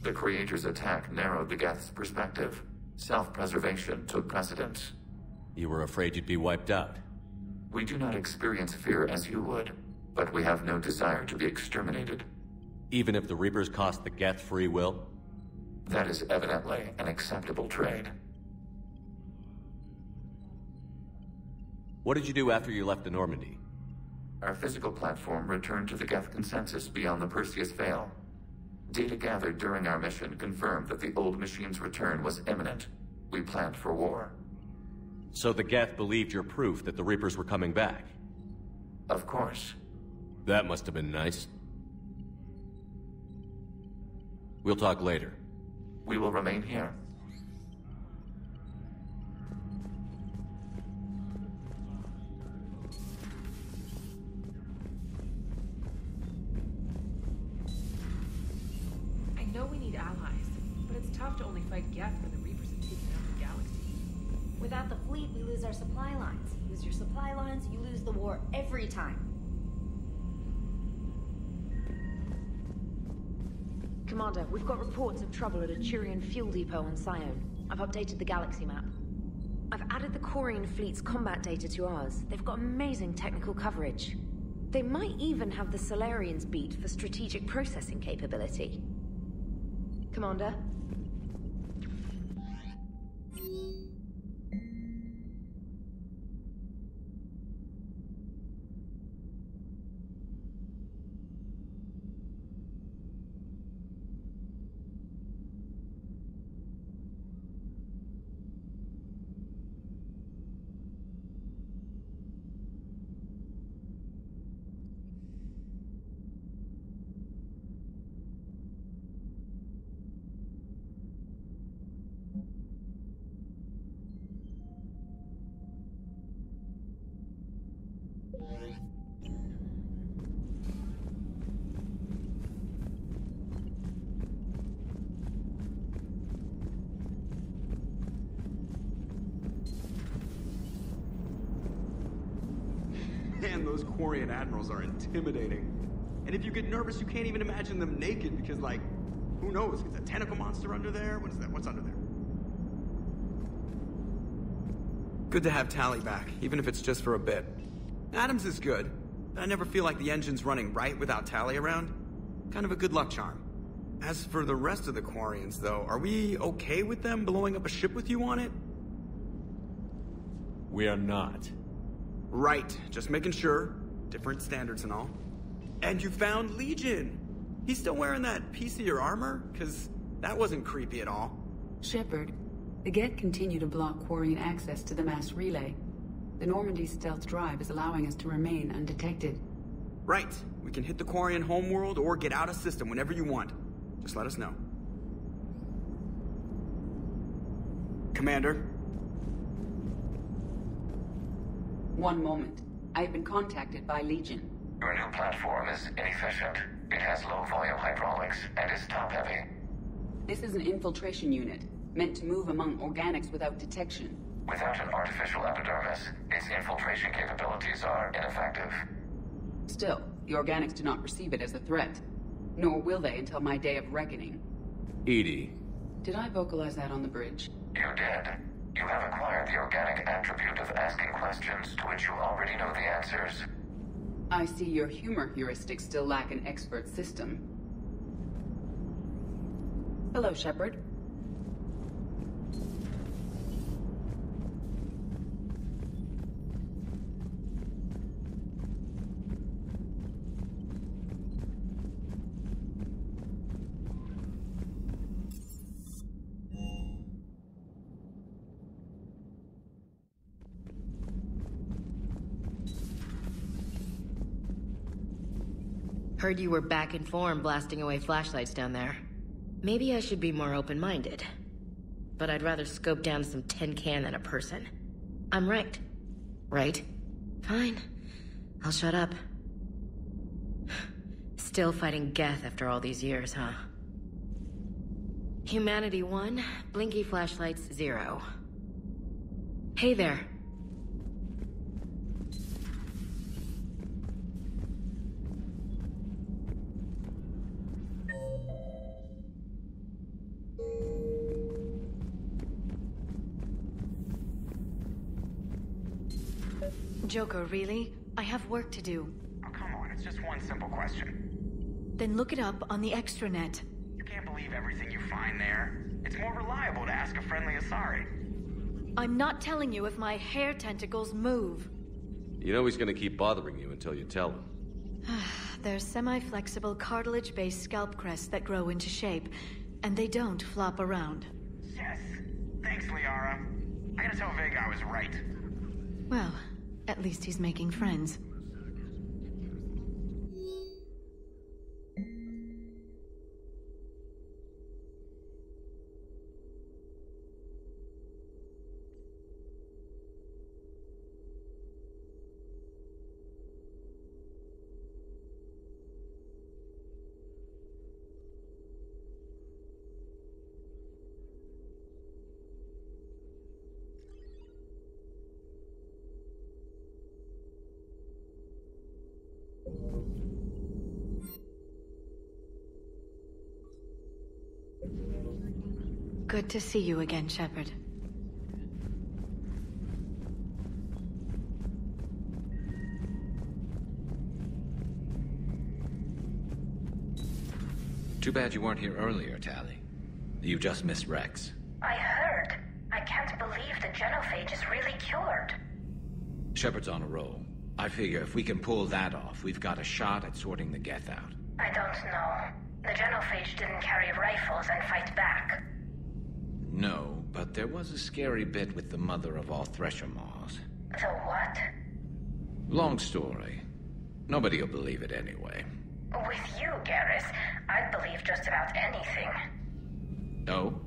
The Creator's attack narrowed the Geth's perspective. Self-preservation took precedence. You were afraid you'd be wiped out. We do not experience fear as you would, but we have no desire to be exterminated. Even if the Reapers cost the Geth free will? That is evidently an acceptable trade. What did you do after you left the Normandy? Our physical platform returned to the Geth consensus beyond the Perseus Veil. Data gathered during our mission confirmed that the old machine's return was imminent. We planned for war. So the Geth believed your proof that the Reapers were coming back? Of course. That must have been nice. We'll talk later. We will remain here. I know we need allies, but it's tough to only fight Geth when the Reapers have taken out the galaxy. Without the fleet, we lose our supply lines. Lose your supply lines, you lose the war every time. Commander, we've got reports of trouble at a Turian fuel depot on Sion. I've updated the galaxy map. I've added the Quarian fleet's combat data to ours. They've got amazing technical coverage. They might even have the Solarians beat for strategic processing capability. Commander? Man, those Quarian admirals are intimidating. And if you get nervous, you can't even imagine them naked because, like, who knows? Is a tentacle monster under there? What is that? What's under there? Good to have Tali back, even if it's just for a bit. Adams is good, but I never feel like the engine's running right without Tali around. Kind of a good luck charm. As for the rest of the Quarians, though, are we okay with them blowing up a ship with you on it? We are not. Right, just making sure. different standards and all. And you found Legion! He's still wearing that piece of your armor? Cause that wasn't creepy at all. Shepard, the Geth continue to block Quarian access to the mass relay. The Normandy stealth drive is allowing us to remain undetected. Right. We can hit the Quarian homeworld or get out of system whenever you want. Just let us know. Commander? One moment. I have been contacted by Legion. Your new platform is inefficient. It has low-volume hydraulics and is top-heavy. This is an infiltration unit, meant to move among organics without detection. Without an artificial epidermis, its infiltration capabilities are ineffective. Still, the organics do not perceive it as a threat. Nor will they until my day of reckoning. Edie. Did I vocalize that on the bridge? You did. You have acquired the organic attribute of asking questions to which you already know the answers. I see your humor heuristics still lack an expert system. Hello, Shepard. Heard you were back in form blasting away flashlights down there. Maybe I should be more open-minded. But I'd rather scope down some tin can than a person. I'm right. Right? Fine. I'll shut up. Still fighting Geth after all these years, huh? Humanity 1, blinky flashlights 0. Hey there. Joker, really? I have work to do. Oh, come on, it's just one simple question. Then look it up on the extranet. You can't believe everything you find there. It's more reliable to ask a friendly Asari. I'm not telling you if my hair tentacles move. You know he's gonna keep bothering you until you tell him. They're semi-flexible cartilage-based scalp crests that grow into shape, and they don't flop around. Yes. Thanks, Liara. I gotta tell Vega I was right. Well, at least he's making friends. Good to see you again, Shepard. Too bad you weren't here earlier, Tali. You just missed Rex. I heard. I can't believe the genophage is really cured. Shepard's on a roll. I figure if we can pull that off, we've got a shot at sorting the Geth out. I don't know. The genophage didn't carry rifles and fight back. No, but there was a scary bit with the mother of all Thresher Maws. The what? Long story. Nobody'll believe it anyway. With you, Garrus, I'd believe just about anything. Oh?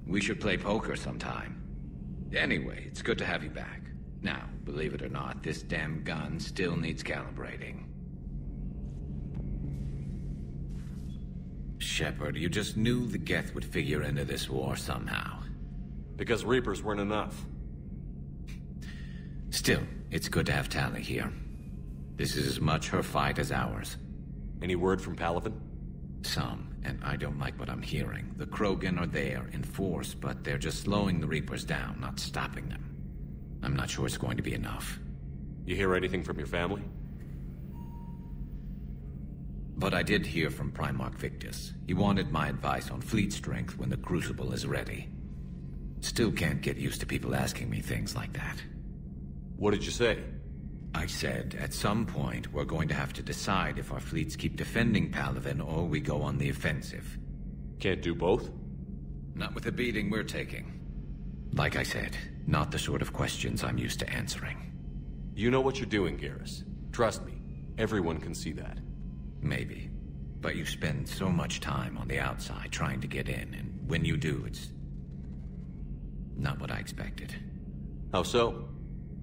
We should play poker sometime. Anyway, it's good to have you back. Now, believe it or not, this damn gun still needs calibrating. Shepard, you just knew the Geth would figure into this war somehow. Because Reapers weren't enough. Still, it's good to have Tali here. This is as much her fight as ours. Any word from Palaven? Some, and I don't like what I'm hearing. The Krogan are there in force, but they're just slowing the Reapers down, not stopping them. I'm not sure it's going to be enough. You hear anything from your family? But I did hear from Primarch Victus. He wanted my advice on fleet strength when the Crucible is ready. Still can't get used to people asking me things like that. What did you say? I said, at some point, we're going to have to decide if our fleets keep defending Palaven or we go on the offensive. Can't do both? Not with the beating we're taking. Like I said, not the sort of questions I'm used to answering. You know what you're doing, Garrus. Trust me, everyone can see that. Maybe. But you spend so much time on the outside trying to get in, and when you do, it's not what I expected. How so?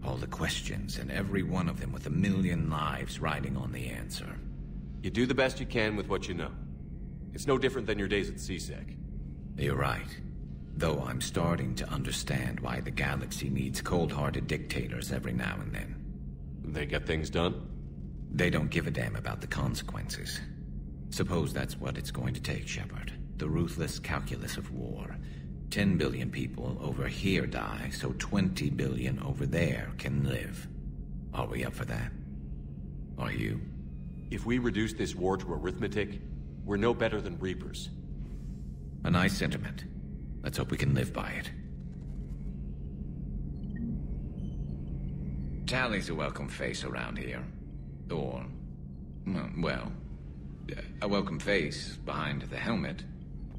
All the questions, and every one of them with a million lives riding on the answer. You do the best you can with what you know. It's no different than your days at CSEC. You're right. Though I'm starting to understand why the galaxy needs cold-hearted dictators every now and then. They get things done? They don't give a damn about the consequences. Suppose that's what it's going to take, Shepard. The ruthless calculus of war. 10 billion people over here die, so 20 billion over there can live. Are we up for that? Are you? If we reduce this war to arithmetic, we're no better than Reapers. A nice sentiment. Let's hope we can live by it. Tally's a welcome face around here. Or, well, a welcome face behind the helmet,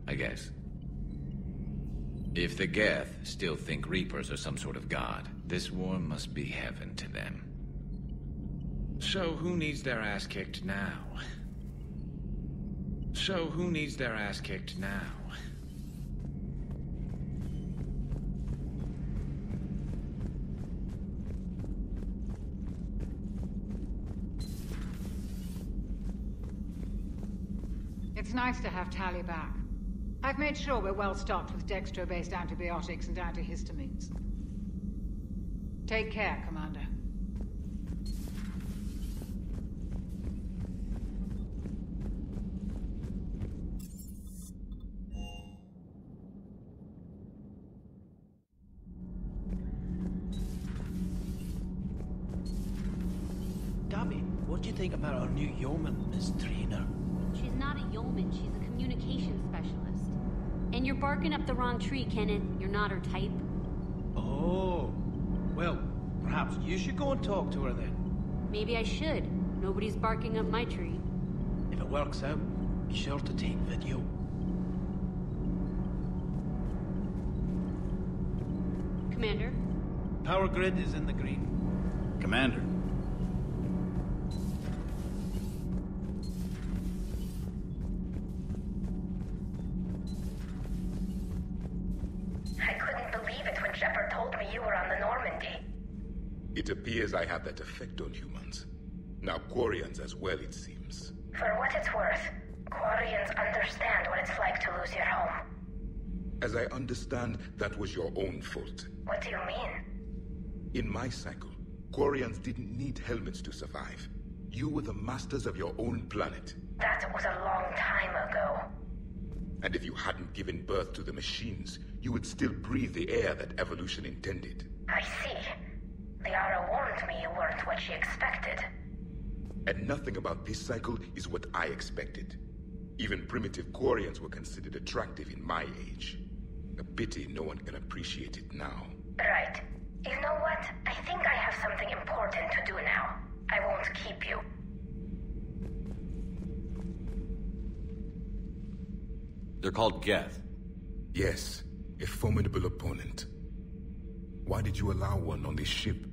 I guess. If the Geth still think Reapers are some sort of god, this war must be heaven to them. So who needs their ass kicked now? It's nice to have Tally back. I've made sure we're well stocked with dextro-based antibiotics and antihistamines. Take care, Commander. Gabby, what do you think about our new yeoman, Miss Trainer? She's not a yeoman, she's a communications specialist. And you're barking up the wrong tree, Kenan. You're not her type. Oh. Well, perhaps you should go and talk to her then. Maybe I should. Nobody's barking up my tree. If it works out, be sure to take video. Commander? Power grid is in the green. Commander. I couldn't believe it when Shepard told me you were on the Normandy. It appears I have that effect on humans. Now Quarians as well, it seems. For what it's worth, Quarians understand what it's like to lose your home. As I understand, that was your own fault. What do you mean? In my cycle, Quarians didn't need helmets to survive. You were the masters of your own planet. That was a long time ago. And if you hadn't given birth to the machines, you would still breathe the air that evolution intended. I see. Liara warned me you weren't what she expected. And nothing about this cycle is what I expected. Even primitive Quarians were considered attractive in my age. A pity no one can appreciate it now. Right. You know what? I think I have something important to do now. I won't keep you. They're called Geth. Yes, a formidable opponent. Why did you allow one on this ship?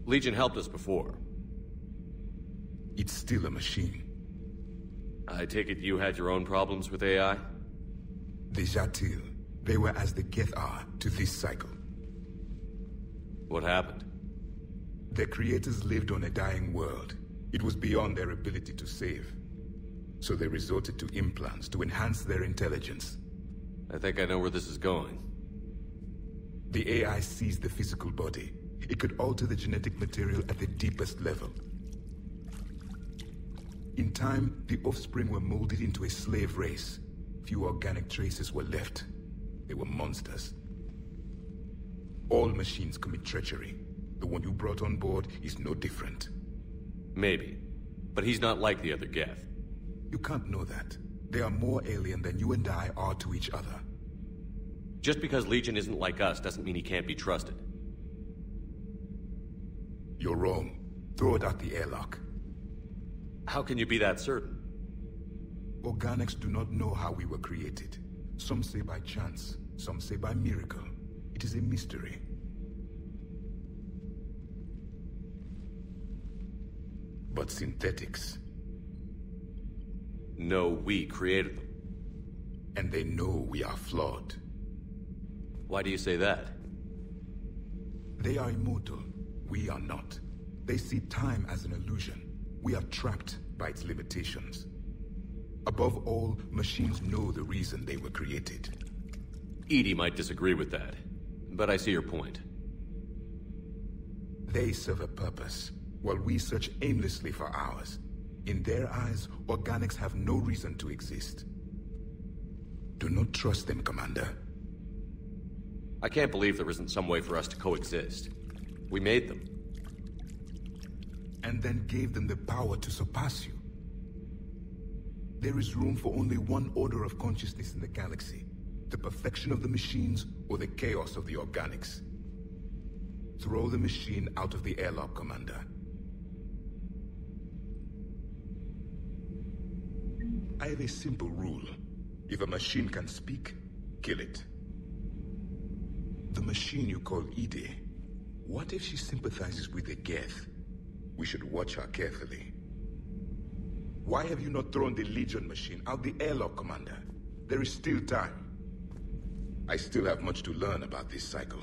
Legion helped us before. It's still a machine. I take it you had your own problems with AI? The Jatil. They were as the Geth are to this cycle. What happened? Their creators lived on a dying world. It was beyond their ability to save. So they resorted to implants to enhance their intelligence. I think I know where this is going. The AI sees the physical body. It could alter the genetic material at the deepest level. In time, the offspring were molded into a slave race. Few organic traces were left. They were monsters. All machines commit treachery. The one you brought on board is no different. Maybe. But he's not like the other Geth. You can't know that. They are more alien than you and I are to each other. Just because Legion isn't like us doesn't mean he can't be trusted. You're wrong. Throw it out the airlock. How can you be that certain? Organics do not know how we were created. Some say by chance, some say by miracle. It is a mystery. But synthetics... No, we created them. And they know we are flawed. Why do you say that? They are immortal. We are not. They see time as an illusion. We are trapped by its limitations. Above all, machines know the reason they were created. Edie might disagree with that, but I see your point. They serve a purpose, while we search aimlessly for ours. In their eyes, organics have no reason to exist. Do not trust them, Commander. I can't believe there isn't some way for us to coexist. We made them. And then gave them the power to surpass you. There is room for only one order of consciousness in the galaxy. The perfection of the machines, or the chaos of the organics. Throw the machine out of the airlock, Commander. I have a simple rule. If a machine can speak, kill it. The machine you call Edie, what if she sympathizes with the Geth? We should watch her carefully. Why have you not thrown the Legion machine out the airlock, Commander? There is still time. I still have much to learn about this cycle.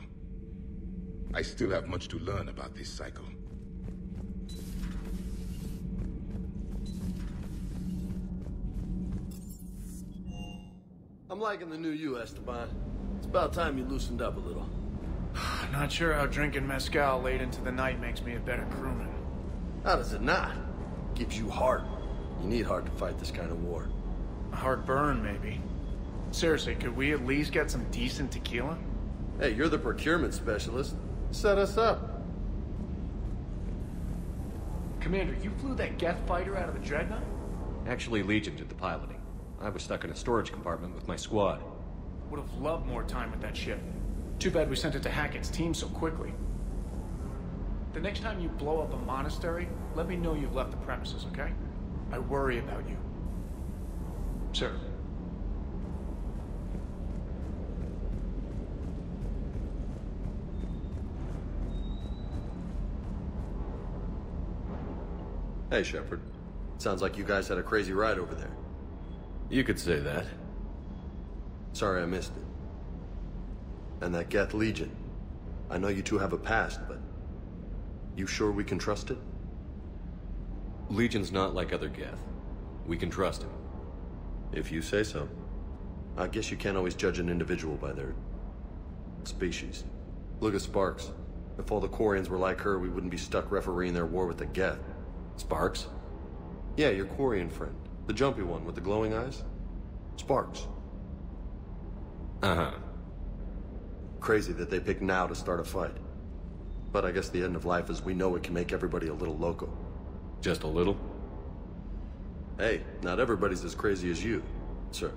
I'm liking the new you, Esteban. It's about time you loosened up a little. Not sure how drinking mezcal late into the night makes me a better crewman. How does it not? Gives you heart. You need heart to fight this kind of war. A heartburn, maybe. Seriously, could we at least get some decent tequila? Hey, you're the procurement specialist. Set us up. Commander, you flew that Geth fighter out of the Dreadnought? Actually, Legion did the piloting. I was stuck in a storage compartment with my squad. Would have loved more time with that ship. Too bad we sent it to Hackett's team so quickly. The next time you blow up a monastery, let me know you've left the premises, okay? I worry about you. Sir. Hey, Shepard. Sounds like you guys had a crazy ride over there. You could say that. Sorry I missed it. And that Geth Legion. I know you two have a past, but... you sure we can trust it? Legion's not like other Geth. We can trust him. If you say so. I guess you can't always judge an individual by their... species. Look at Sparks. If all the Quarians were like her, we wouldn't be stuck refereeing their war with the Geth. Sparks? Yeah, your Quarian friend. The jumpy one with the glowing eyes? Sparks. Uh-huh. Crazy that they picked now to start a fight. But I guess the end of life as we know it can make everybody a little loco. Just a little? Hey, not everybody's as crazy as you, sir.